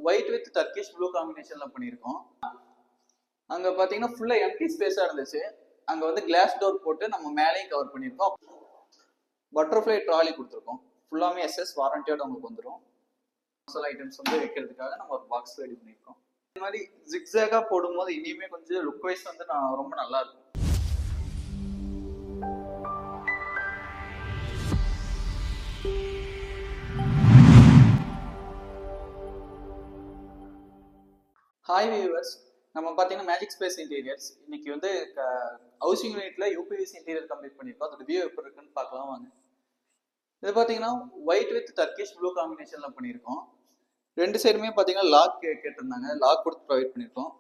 White with Turkish blue காம்பினேஷன்ல பண்ணியிருக்கோம். அங்க பாத்தீங்கன்னா ஃபுல்லா எம்டி ஸ்பேஸா இருந்துச்சு. அங்க வந்து கிளாஸ் டோர் போட்டு நம்ம மேலேயும் கவர் பண்ணியிருக்கோம். பட்டர்ஃப்ளை ட்ராலி கொடுத்துருக்கோம். ஃபுல்லாமே எஸ்எஸ் வாரண்டியோட உங்களுக்கு வந்துடும். மசாலா ஐட்டம்ஸ் வந்து வைக்கிறதுக்காக நம்ம ஒரு பாக்ஸ் ரெடி பண்ணியிருக்கோம். இந்த மாதிரி ஜிக்ஸாகா போடும்போது இனிமே கொஞ்சம் லுக் வைஸ் வந்து ரொம்ப நல்லா இருக்கும். ஹாய் வியூவர்ஸ், நம்ம பார்த்தீங்கன்னா மேஜிக் ஸ்பேஸ் இன்டீரியர்ஸ் இன்னைக்கு வந்து ஹவுசிங் யூனிட்ல யூபிவிசி இன்டீரியர் கம்ப்ளீட் பண்ணியிருக்கோம். அதோட வியூ எப்படி இருக்குன்னு பார்க்கலாம் வாங்க. இது பார்த்தீங்கன்னா ஒயிட் வித் டர்க்கிஷ் ப்ளூ காம்பினேஷன்ல பண்ணியிருக்கோம். ரெண்டு சைடுமே பார்த்தீங்கன்னா லாக் கேட்டிருந்தாங்க, லாக் கொடுத்து ப்ரொவைட் பண்ணியிருக்கோம்.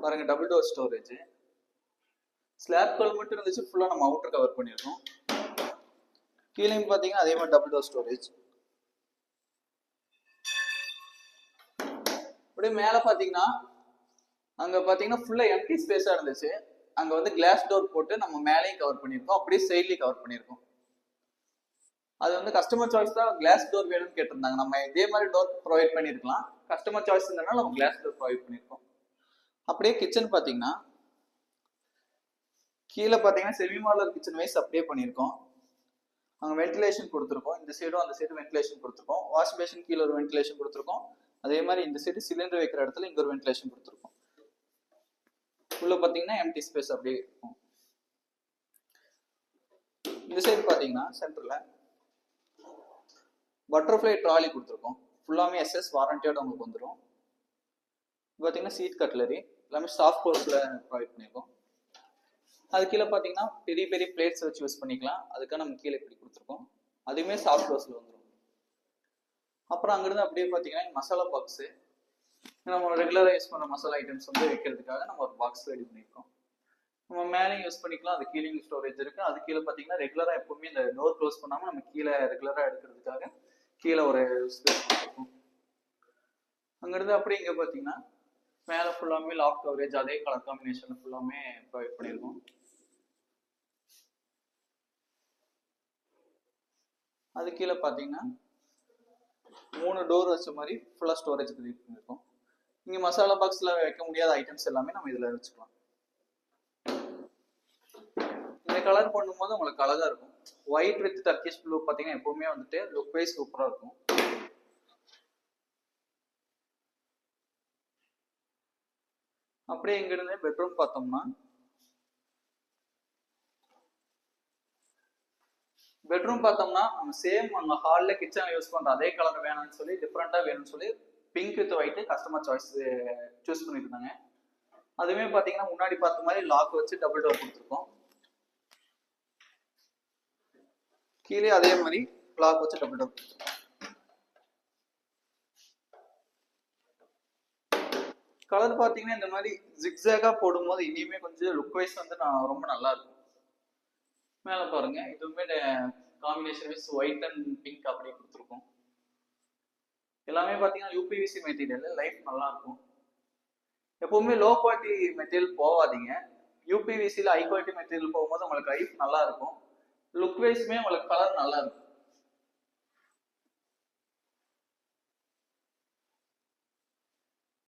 பாருங்க, டபுள் டோர் ஸ்டோரேஜ், ஸ்லாப் கல் மட்டும் இருந்துச்சு, ஃபுல்லாக நம்ம அவுட்டர் கவர் பண்ணியிருக்கோம். கீழே பார்த்தீங்கன்னா அதே மாதிரி டபுள் டோர் ஸ்டோரேஜ். அப்படியே மேலே பார்த்தீங்கன்னா அங்கே பார்த்தீங்கன்னா ஃபுல்லாக எம்டி ஸ்பேஸாக இருந்துச்சு. அங்கே வந்து கிளாஸ் டோர் போட்டு நம்ம மேலேயும் கவர் பண்ணியிருக்கோம், அப்படியே சைட்லேயும் கவர் பண்ணியிருக்கோம். அது வந்து கஸ்டமர் சாய்ஸ் தான். கிளாஸ் டோர் வேணும்னு கேட்டிருந்தாங்க, நம்ம இதே மாதிரி டோர் ப்ரொவைட் பண்ணியிருக்கலாம். கஸ்டமர் சாய்ஸ் இருந்தனால நம்ம கிளாஸ் டோர் ப்ரொவைட் பண்ணியிருக்கோம். அப்படியே கிச்சன் பார்த்தீங்கன்னா கீழே பார்த்தீங்கன்னா செமி மாடலர் கிச்சன் வைஸ் அப்படியே பண்ணியிருக்கோம். அங்கே வென்டிலேஷன் கொடுத்துருக்கோம். இந்த சைடும் அந்த சைடும் வென்டிலேஷன் கொடுத்துருக்கோம். வாஷ் பேஷன் கீழே ஒரு வென்டிலேஷன் கொடுத்துருக்கோம். அதே மாதிரி இந்த சைடு சிலிண்டர் வைக்கிற இடத்துல இங்க ஒரு வென்டிலேஷன் கொடுத்துருக்கோம். உள்ள பார்த்தீங்கன்னா எம்டி ஸ்பேஸ் அப்படியே இருக்கும். இந்த சைடு பார்த்தீங்கன்னா சென்டர்ல பட்டர்ஃப்ளை ட்ராலி கொடுத்துருக்கோம். ஃபுல்லாமே எஸ்எஸ் வாரண்டியோட உங்களுக்கு வந்துடும். பார்த்தீங்கன்னா சீட் கட்லரி எல்லாமே சாஃப்ட் க்ளோஸ்ல ப்ரொவைட் பண்ணியிருக்கோம். அது கீழே பார்த்தீங்கன்னா பெரிய பெரிய பிளேட்ஸ் வச்சு யூஸ் பண்ணிக்கலாம். அதுக்காக நம்ம கீழே இப்படி கொடுத்துருக்கோம். அதுவுமே சாஃப்ட் க்ளோஸ்ல வந்துடும். அப்புறம் அங்கிருந்து அப்படியே பார்த்தீங்கன்னா மசாலா பாக்ஸு, நம்ம ரெகுலராக யூஸ் பண்ணுற மசாலா ஐட்டம்ஸ் வந்து வைக்கிறதுக்காக நம்ம ஒரு பாக்ஸ் ரெடி பண்ணியிருக்கோம். நம்ம மேலேயும் யூஸ் பண்ணிக்கலாம். அது கீழே ஸ்டோரேஜ் இருக்கு. அது கீழே பார்த்தீங்கன்னா ரெகுலராக எப்பவுமே இந்த டோர் க்ளோஸ் பண்ணாமல் நம்ம கீழே ரெகுலராக எடுக்கிறதுக்காக கீழே ஒரு ஸ்பேஸ் கொடுத்துருக்கோம். அங்கிருந்து அப்படியே இங்கே பார்த்தீங்கன்னா மேலே ஃபுல்லாமே லாக் கவரேஜ் அதே கலர் காம்பினேஷன் ஃபுல்லாமே ப்ரொவைட் பண்ணியிருக்கோம். அது கீழே பார்த்தீங்கன்னா 3 டோர் வச்ச மாதிரி ஃபுல்லாக ஸ்டோரேஜ் கிரியேட் பண்ணியிருக்கோம். இங்கே மசாலா பாக்ஸில் வைக்க முடியாத ஐட்டம்ஸ் எல்லாமே நம்ம இதில் வச்சுக்கலாம். இந்த கலர் பண்ணும்போது உங்களுக்கு அழகாக இருக்கும். ஒயிட் வித் டர்க்கிஷ் ப்ளூ பார்த்தீங்கன்னா எப்பவுமே வந்துட்டு லுக் வைஸ் சூப்பராக இருக்கும். அப்படியே இங்கிருந்து பெட்ரூம் பார்த்தோம்னா நம்ம சேம் நம்ம ஹால்ல கிச்சன்ல யூஸ் பண்ற அதே கலர் வேணும்னு சொல்லி டிஃப்ரெண்டா வேணும்னு சொல்லி pink with white customer choice choose பண்ணிருந்தாங்க. அதுவுமே பாத்தீங்கன்னா முன்னாடி பார்த்த மாதிரி லாக் வச்சு டபுள் டோர் கொடுத்துருக்கோம். கீழே அதே மாதிரி லாக் வச்சு டபுள் டோர் கொடுத்துருக்கோம். கலர் பாத்தீங்கன்னா இந்த மாதிரி ஜிக்ஸாகா போடும்போது இனிமே கொஞ்சம் லுக் வைஸ் வந்து ரொம்ப நல்லா இருக்கும். மேல பாருங்க, இதுவுமே combination wise white and pink அப்படியே கொடுத்துருக்கோம். எல்லாமே பார்த்தீங்கன்னா யூபிவிசி மெட்டீரியல், லைஃப் நல்லா இருக்கும். எப்பவுமே லோ குவாலிட்டி மெட்டீரியல் போகாதீங்க. யூபிவிசியில் ஹை குவாலிட்டி மெட்டீரியல் போகும்போது உங்களுக்கு லைஃப் நல்லா இருக்கும். லுக் வைஸ்மே உங்களுக்கு கலர் நல்லா இருக்கும்.